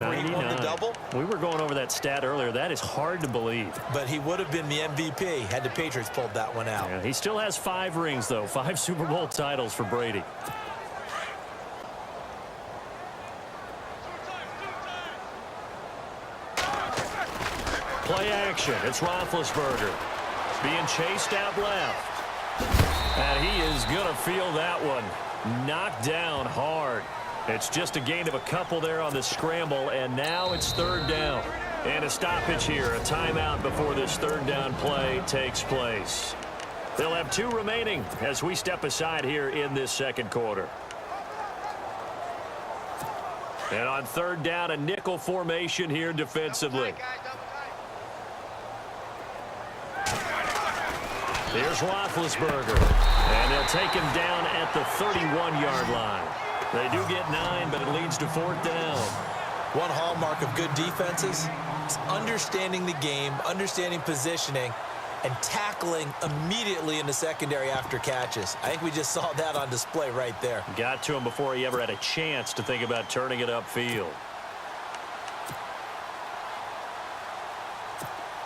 He won the double. We were going over that stat earlier. That is hard to believe. But he would have been the MVP had the Patriots pulled that one out. Yeah, he still has 5 rings, though. 5 Super Bowl titles for Brady. Play action. It's Roethlisberger being chased out left. And he is going to feel that one. Knocked down hard. It's just a gain of a couple there on the scramble, and now it's 3rd down. And a stoppage here, a timeout before this 3rd down play takes place. They'll have 2 remaining as we step aside here in this 2nd quarter. And on 3rd down, a nickel formation here defensively. Here's Roethlisberger, and they'll take him down at the 31-yard line. They do get 9, but it leads to 4th down. One hallmark of good defenses is understanding the game, understanding positioning, and tackling immediately in the secondary after catches. I think we just saw that on display right there. Got to him before he ever had a chance to think about turning it upfield.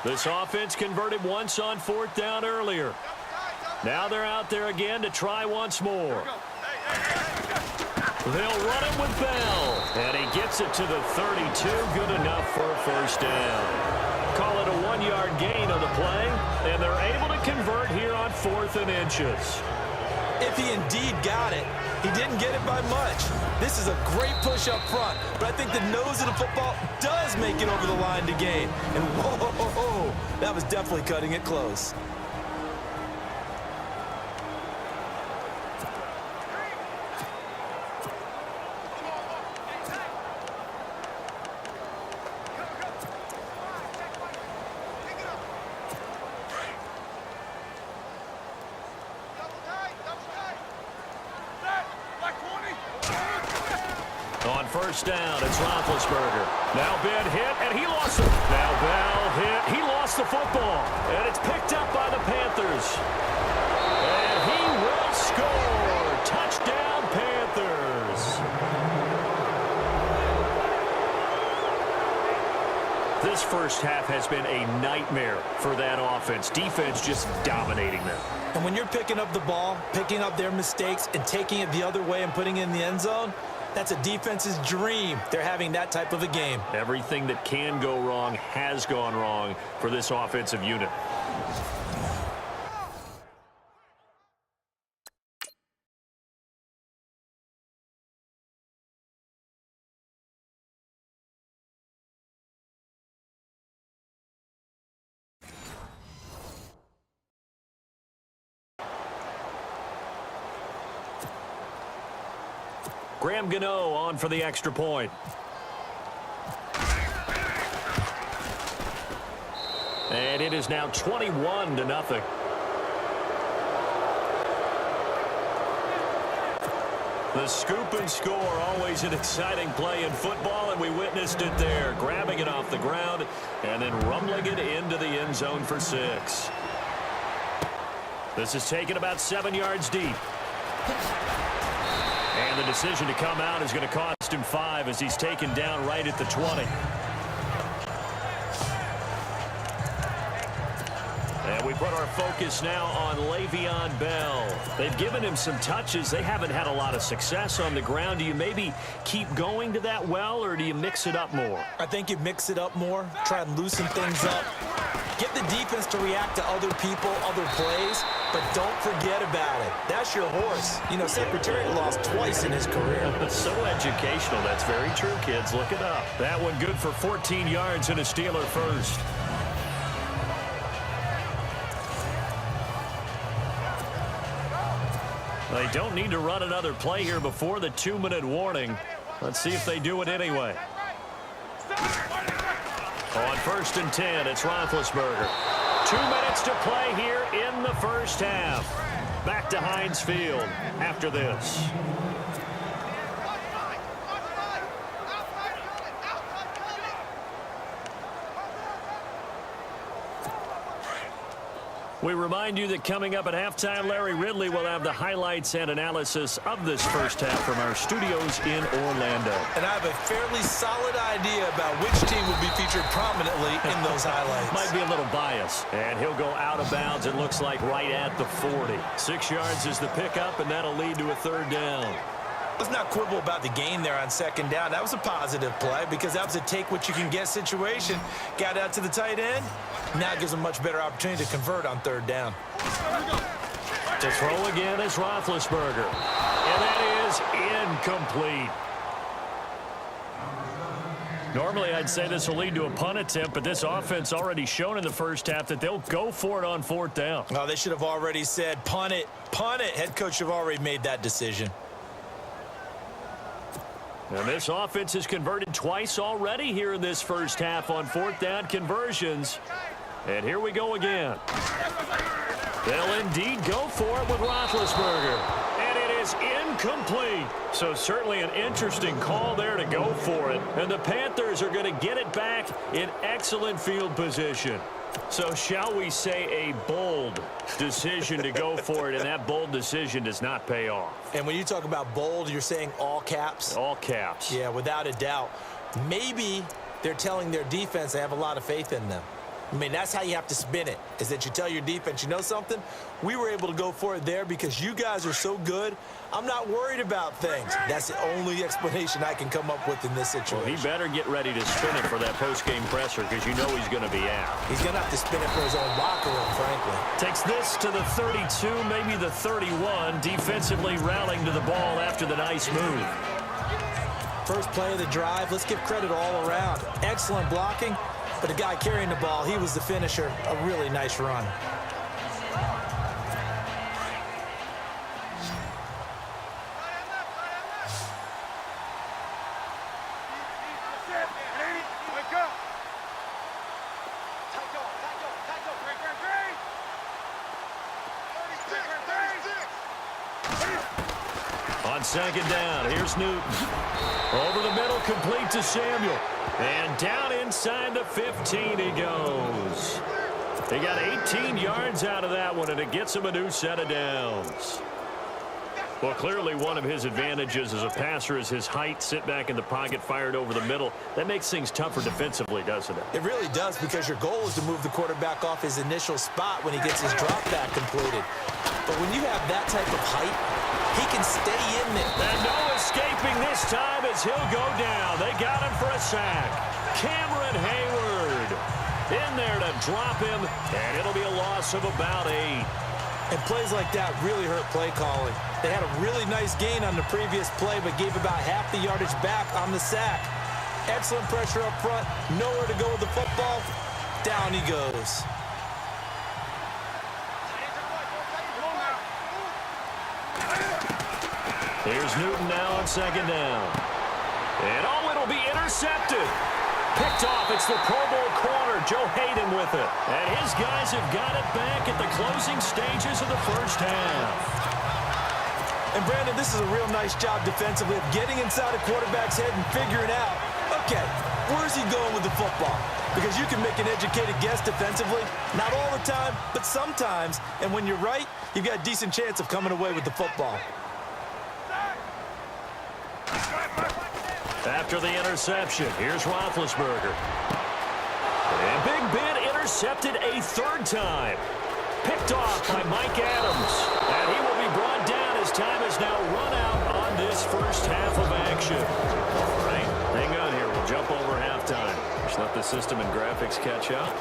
This offense converted once on 4th down earlier. Now they're out there again to try once more. They'll run it with Bell. And he gets it to the 32. Good enough for a 1st down. Call it a 1-yard gain on the play. And they're able to convert here on 4th and inches. If he indeed got it, he didn't get it by much. This is a great push up front. But I think the nose of the football does make it over the line to gain. And whoa, that was definitely cutting it close. On 1st down, it's Roethlisberger. Now Ben hit, and he lost it. Now Bell hit. He lost the football. And it's picked up by the Panthers. And he will score. Touchdown, Panthers. This first half has been a nightmare for that offense. Defense just dominating them. And when you're picking up the ball, picking up their mistakes, and taking it the other way and putting it in the end zone, that's a defense's dream. They're having that type of a game. Everything that can go wrong has gone wrong for this offensive unit. Graham Gano on for the extra point. And it is now 21-0. The scoop and score, always an exciting play in football, and we witnessed it there. Grabbing it off the ground and then rumbling it into the end zone for 6. This is taken about 7 yards deep. And the decision to come out is going to cost him 5 as he's taken down right at the 20. And we put our focus now on Le'Veon Bell. They've given him some touches. They haven't had a lot of success on the ground. Do you maybe keep going to that well, or do you mix it up more? I think you mix it up more, try and loosen things up. Get the defense to react to other people, other plays, but don't forget about it. That's your horse. You know, Secretariat lost twice in his career. So educational. That's very true, kids. Look it up. That one good for 14 yards and a Steeler first. They don't need to run another play here before the 2-minute warning. Let's see if they do it anyway. On 1st and 10, it's Roethlisberger. 2 minutes to play here in the first half. Back to Heinz Field after this. We remind you that coming up at halftime, Larry Ridley will have the highlights and analysis of this first half from our studios in Orlando. And I have a fairly solid idea about which team will be featured prominently in those highlights. Might be a little biased. And he'll go out of bounds, it looks like, right at the 40. 6 yards is the pickup, and that'll lead to a third down. Let's not quibble about the gain there on second down. That was a positive play because that was a take-what-you-can-get situation. Got out to the tight end. Now gives him a much better opportunity to convert on third down. To throw again is Roethlisberger. And that is incomplete. Normally, I'd say this will lead to a punt attempt, but this offense already shown in the first half that they'll go for it on fourth down. Oh, they should have already said, punt it, punt it. Head coach should have already made that decision. And this offense has converted twice already here in this first half on fourth down conversions. And here we go again. They'll indeed go for it with Roethlisberger. And it is incomplete. So certainly an interesting call there to go for it. And the Panthers are going to get it back in excellent field position. So shall we say a bold decision to go for it, and that bold decision does not pay off. And when you talk about bold, you're saying all caps? All caps. Yeah, without a doubt. Maybe they're telling their defense they have a lot of faith in them. I mean, that's how you have to spin it, is that you tell your defense, you know something? We were able to go for it there because you guys are so good. I'm not worried about things. That's the only explanation I can come up with in this situation. Well, he better get ready to spin it for that post-game presser because you know he's going to be out. He's going to have to spin it for his own locker room, frankly. Takes this to the 32, maybe the 31, defensively rallying to the ball after the nice move. First play of the drive, let's give credit all around. Excellent blocking. But the guy carrying the ball, he was the finisher. A really nice run. On second down, here's Newton. Over the middle, complete to Samuel. And down inside the 15 he goes. He got 18 yards out of that one, and it gets him a new set of downs. Well, clearly one of his advantages as a passer is his height. Sit back in the pocket, fired over the middle. That makes things tougher defensively, doesn't it? It really does, because your goal is to move the quarterback off his initial spot when he gets his drop back completed. But when you have that type of height, he can stay in there. And no escaping this time as he'll go down. They got him for a sack. Cameron Hayward in there to drop him, and it'll be a loss of about 8. And plays like that really hurt play calling. They had a really nice gain on the previous play, but gave about half the yardage back on the sack. Excellent pressure up front. Nowhere to go with the football. Down he goes. Here's Newton now on second down. And oh, it'll be intercepted. Picked off. It's the Pro Bowl corner, Joe Hayden, with it. And his guys have got it back at the closing stages of the first half. And Brandon, this is a real nice job defensively of getting inside a quarterback's head and figuring out, okay, where's he going with the football? Because you can make an educated guess defensively. Not all the time, but sometimes. And when you're right, you've got a decent chance of coming away with the football. After the interception, here's Roethlisberger. And Big Ben intercepted a third time. Picked off by Mike Adams. And he will be brought down as time is now run out on this first half of action. All right, hang on here. We'll jump over halftime. Just let the system and graphics catch up.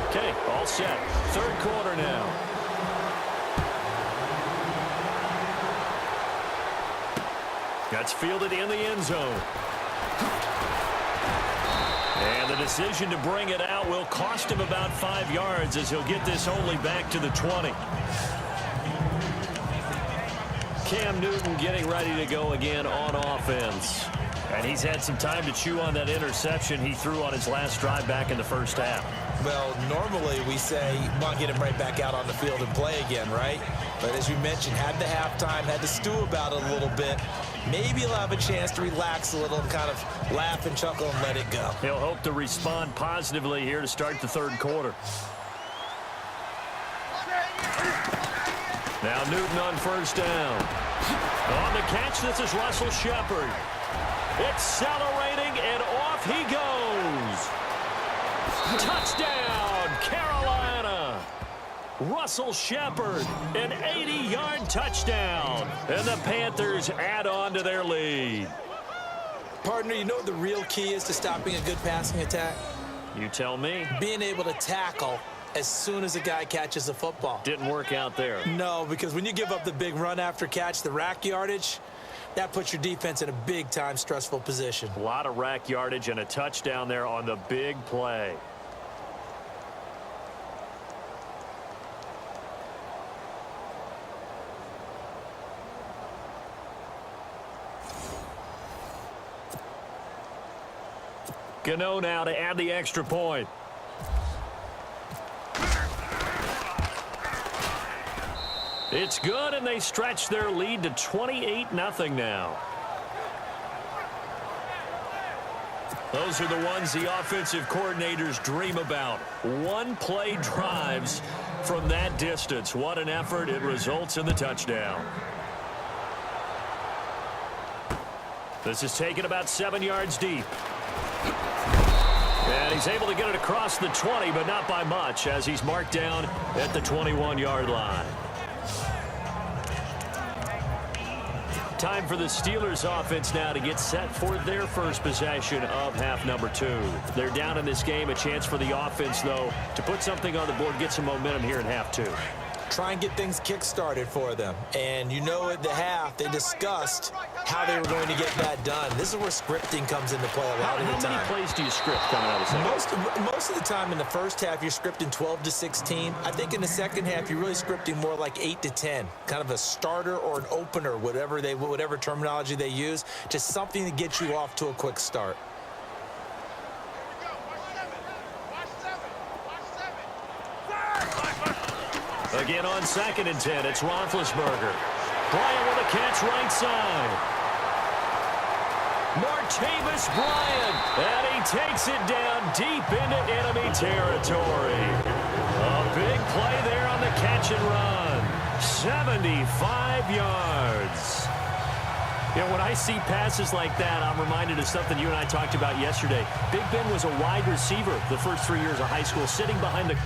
Okay, all set. Third quarter now. That's fielded in the end zone. And the decision to bring it out will cost him about 5 yards as he'll get this only back to the 20. Cam Newton getting ready to go again on offense. And he's had some time to chew on that interception he threw on his last drive back in the first half. Well, normally we say, come on, get him right back out on the field and play again, right? But as you mentioned, had the halftime, had to stew about it a little bit. Maybe he'll have a chance to relax a little and kind of laugh and chuckle and let it go. He'll hope to respond positively here to start the third quarter. Now Newton on first down. On the catch, this is Russell Shepard. Accelerating, and off he goes. Touchdown, Carolina. Russell Shepard, an 80-yard touchdown. And the Panthers add on to their lead. Partner, you know what the real key is to stopping a good passing attack? You tell me. Being able to tackle as soon as a guy catches the football. Didn't work out there. No, because when you give up the big run after catch, the rack yardage, that puts your defense in a big-time stressful position. A lot of rack yardage and a touchdown there on the big play. Gano now to add the extra point. It's good, and they stretch their lead to 28-0 now. Those are the ones the offensive coordinators dream about. One-play drives from that distance. What an effort. It results in the touchdown. This is taken about 7 yards deep. And he's able to get it across the 20, but not by much, as he's marked down at the 21-yard line. Time for the Steelers offense now to get set for their first possession of half number 2. They're down in this game. A chance for the offense, though, to put something on the board, get some momentum here in half 2. Try and get things kick-started for them. And you know at the half, they discussed how they were going to get that done. This is where scripting comes into play a lot of the time. How many plays do you script coming out of the second? Most of the time in the first half, you're scripting 12 to 16. I think in the second half, you're really scripting more like 8 to 10. Kind of a starter or an opener, whatever terminology they use. Just something to get you off to a quick start. Again on 2nd and 10, it's Roethlisberger. Bryant with a catch right side. Martavis Bryant, and he takes it down deep into enemy territory. A big play there on the catch and run. 75 yards. You know, when I see passes like that, I'm reminded of something you and I talked about yesterday. Big Ben was a wide receiver the first 3 years of high school, sitting behind the...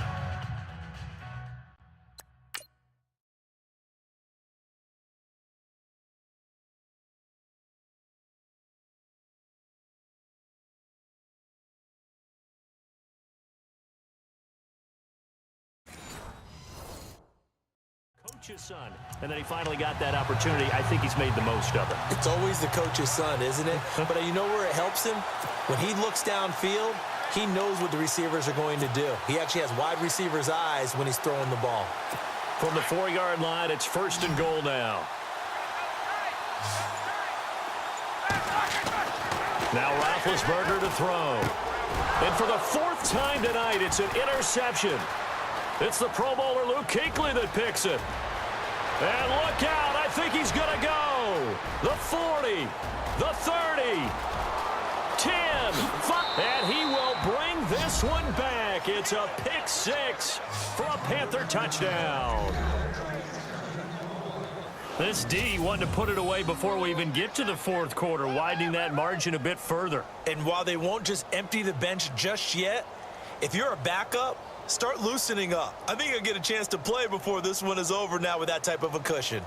coach's son, and then he finally got that opportunity. I think he's made the most of it. It's always the coach's son, isn't it? But you know where it helps him? When he looks downfield, he knows what the receivers are going to do. He actually has wide receivers' eyes when he's throwing the ball. From the 4-yard line, it's 1st and goal now. Now Roethlisberger to throw. And for the 4th time tonight, it's an interception. It's the Pro Bowler Luke Kuechly that picks it. And look out, I think he's going to go. The 40, the 30, 10, 5, and he will bring this one back. It's a pick 6 for a Panther touchdown. This D wanting to put it away before we even get to the 4th quarter, widening that margin a bit further. And while they won't just empty the bench just yet, if you're a backup, start loosening up. I think you'll get a chance to play before this one is over now with that type of a cushion.